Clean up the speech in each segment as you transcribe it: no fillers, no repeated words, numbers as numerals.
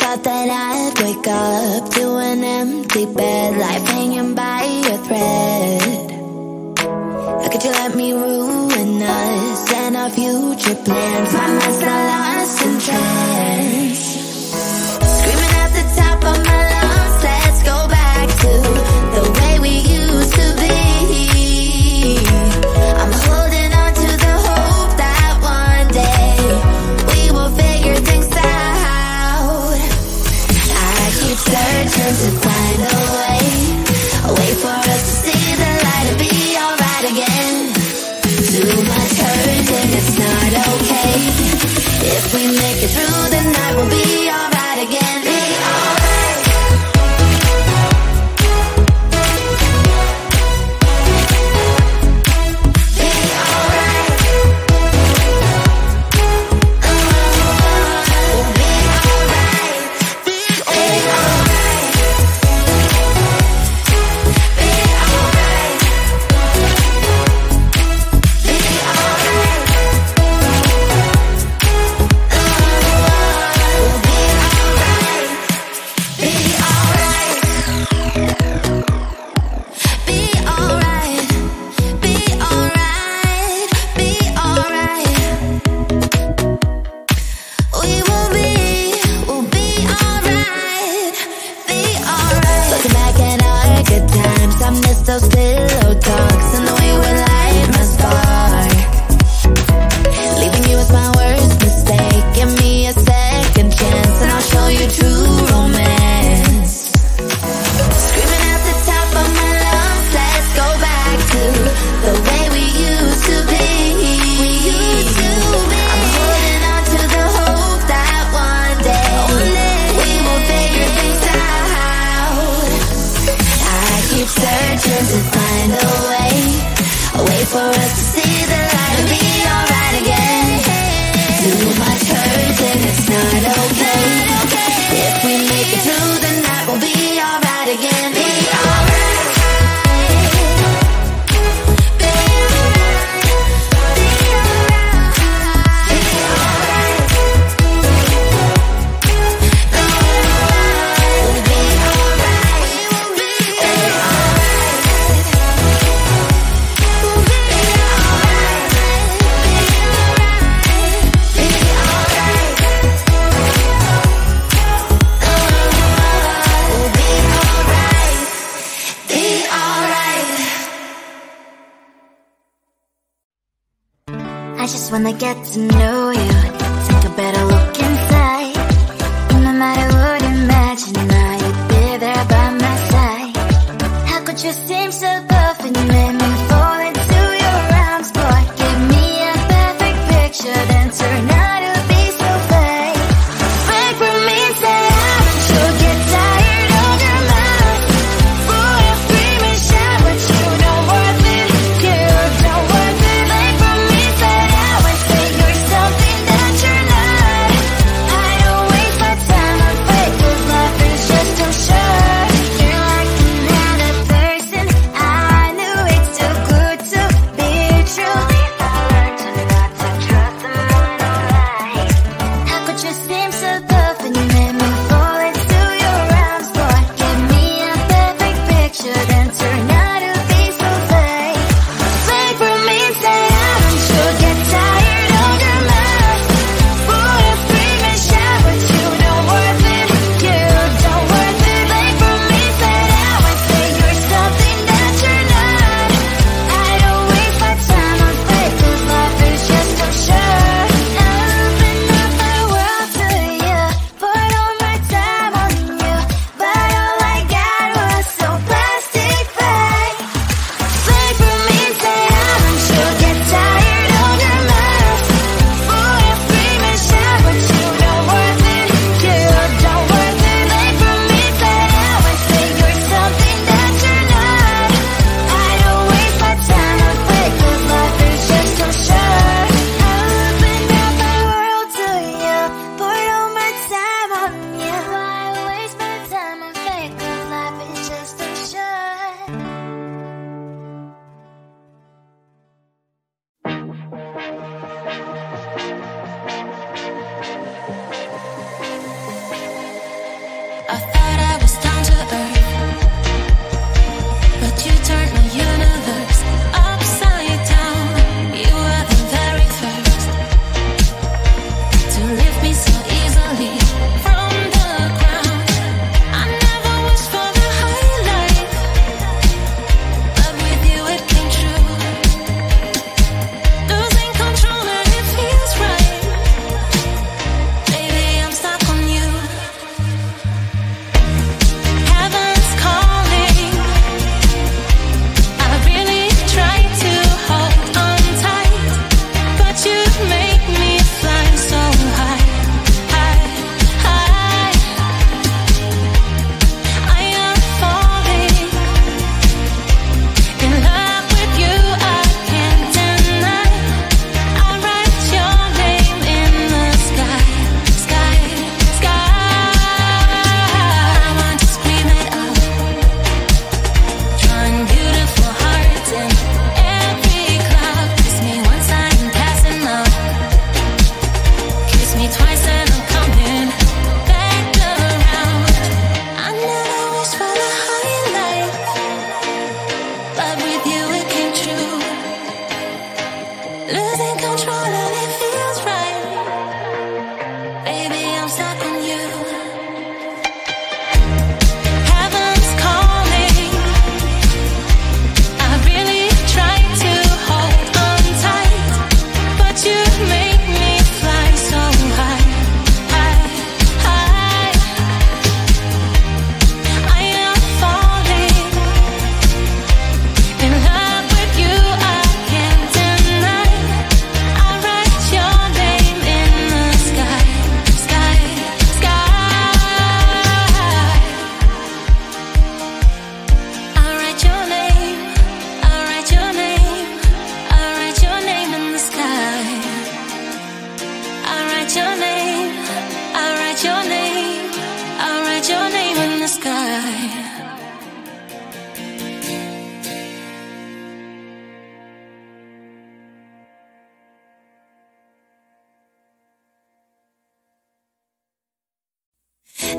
thought that I'd wake up to an empty bed, life hanging by a thread. How could you let me ruin us and our future plans? My mind's not lost in trance, screaming at the top of my lungs, let's go back to the way we used to be. I'm holding on to the hope that one day we will figure things out. I keep searching to find a way for us to see the light and be alright again. Too much hurt and it's not okay. If we make it through the night, we'll be alright again. Be alright. Be alright. We'll be alright. Be alright. Be alright. Be alright. We'll be alright. Be alright. Be alright. Be alright. Be alright. We'll be alright. Be alright. Looking back at our good times, I miss those pillow talks and the way we light my spark. Leaving you was my worst mistake. Give me a second chance and I'll show you true romance. Screaming at the top of my lungs, let's go back to the way we used to be. I'm holding on to the hope that one day we will figure things out. I keep searching to find a way for us to see the light and be alright again. Too much hurt and it's not okay. If we make it through the night, we'll be alright again. Be alright. Be alright. Be alright. Be alright. We'll be alright. We'll be alright. We'll be alright. Be alright. Be alright. We'll be alright. Be alright. I just wanna get to know you, take a better look inside. No matter what, imagine I would be there by my side. How could you seem so tough and you made me fall into your arms, boy? Give me a perfect picture, then turn out to be so fake. Break from me and say I should get tired of your mouth. Boy, I scream and shout, but you don't worth it. You don't worth it. Break from me, say I would say you're something that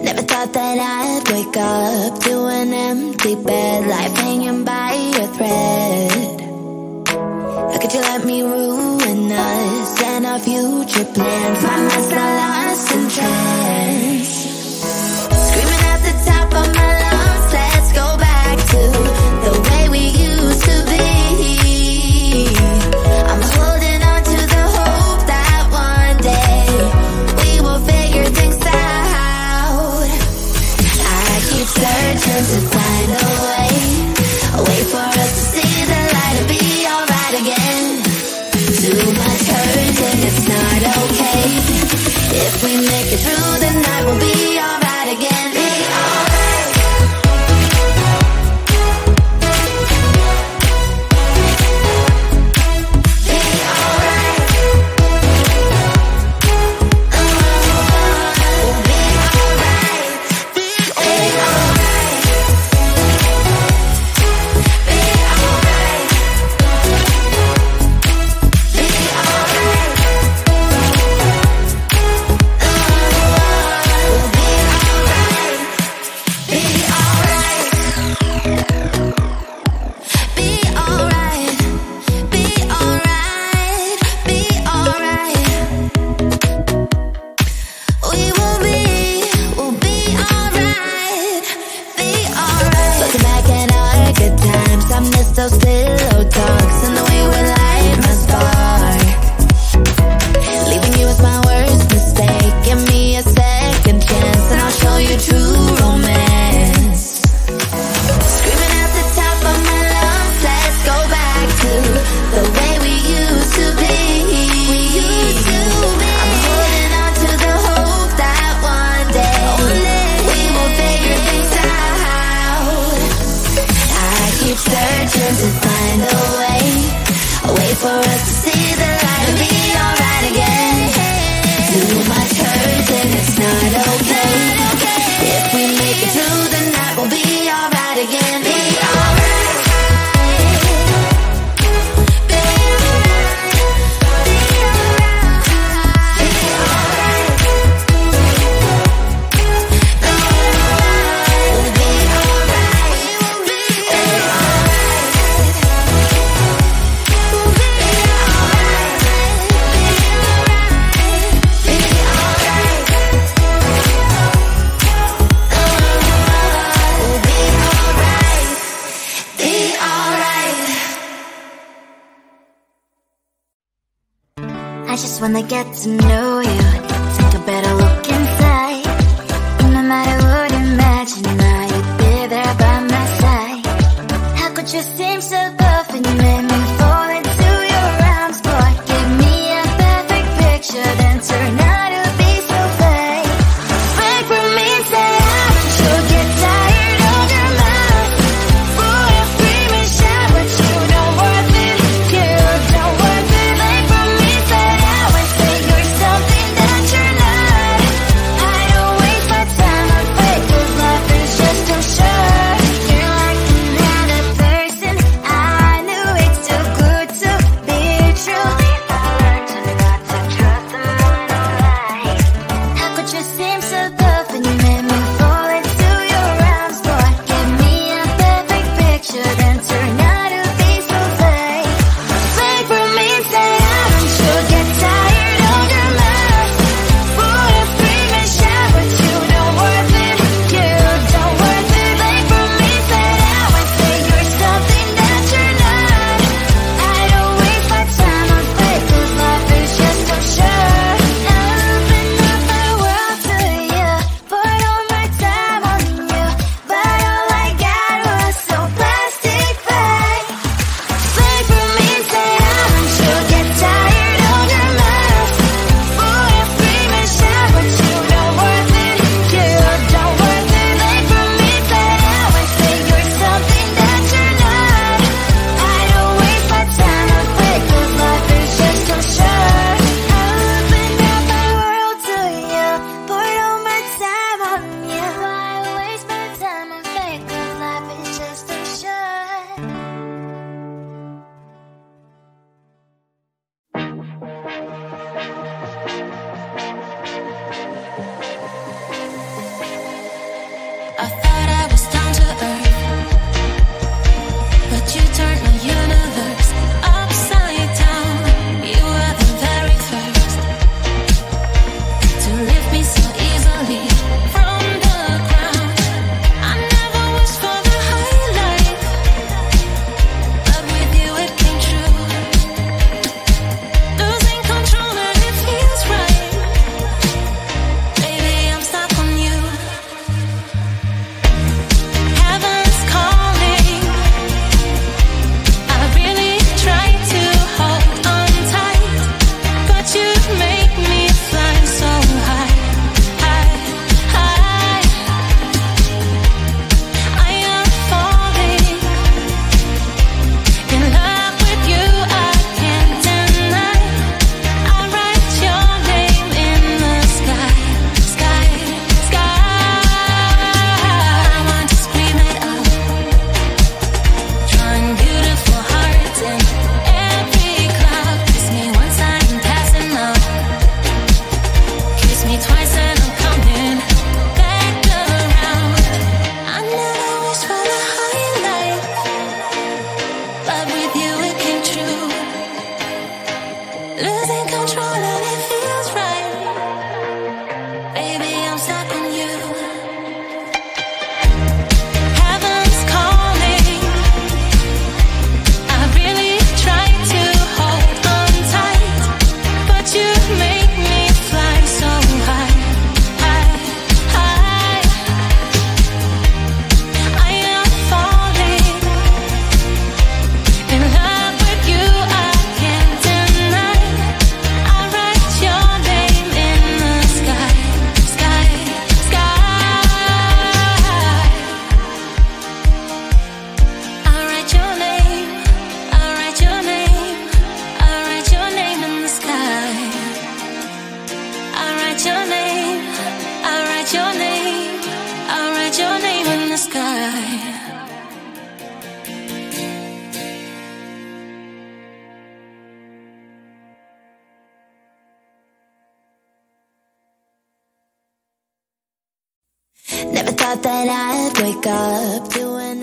Never thought that I'd wake up to an empty bed, life hanging by a thread. How could you let me ruin us and our future plans? My mind's not lost in trance, screaming at the top of my lungs, let's go back to the way we used to be. I'm holding on to the hope that one day we will figure things out. I keep searching to find a way for us to see the light and be alright again. Too much hurt and it's not okay. If we make it through the night, we'll be alright again. Be alright. Be alright. We'll be alright. Be alright. Be alright. Be alright. We'll be alright. Be alright. Be alright. Be alright. Be alright. We'll be alright. Be alright. Looking back at our good times, I miss those pillow talks and the way we light my spark. Leaving you was my worst mistake. Give me a second chance and I'll show you true romance. Screaming at the top of my lungs, let's go back to the way we used to be. I'm holding on to the hope that one day we will figure things out. I keep searching to find just wanna get to know you. Take a better look inside. No matter what, imagine now you'd be there by my side. How could you seem so good when you made me fall into your arms, boy? Give me a perfect picture, then turn out to be so fake. Fake for me, say you'll get tired of your mouth. Full of scream and shout, but you don't worth it. You don't worth it. Fake for me, say you're something that you're not. I don't waste my time on fake, 'cause life is just too short. You're like another person. I knew it's too good to be true. I learned to not to trust the one I like. How could you seem so good when you made me fall into your arms, boy? Give me a perfect picture, then turn out to be so fake. Fake for me, say you'll get tired of your mouth. Full of scream and shout, but you don't worth it. You don't worth it. Fake for me, say you're something that you're not. I don't waste my time on fake, 'cause life is just too short. Open up my world to you, poured all my time on you, but all I got was so plastic fake. Fake for me, say you'll get tired of your mouth. Full of scream and shout, but you don't worth it. You don't worth it. Fake for me, say you're something that you're not. I don't waste my time on fake, 'cause life is just too short. Open up my world to you, poured all my time on you. I waste my time on fake, 'cause life is just too short. I thought I was down to earth, but you turned my universe upside down. You were the very first to lift me so easily from the ground. I never wished for the highlight, but with you it came true. Losing control and it feels right. Baby, I'm stuck on you. Heaven's calling. I really try to hold on tight, but you make me fly so high, high, high. I am falling in love with you, I can't deny. I write your name in the sky, sky, sky. I want to scream it out, drawing beautiful hearts in every cloud. Kiss me once, I'm passing out. Kiss me twice and I'm coming back around. I never wished for the highlight, but with you it came true. Losing control and it feels right. Baby, I'm stuck on you. Heaven's calling. I really try to hold on tight, but you make me fly so high, high, high. I am falling in love with you, I can't deny. I write your name in the sky, sky, sky. I write your name, I write your name, I write your name in the sky. I write your name, I write your name, I write your name in the sky. Never thought that I'd wake up to an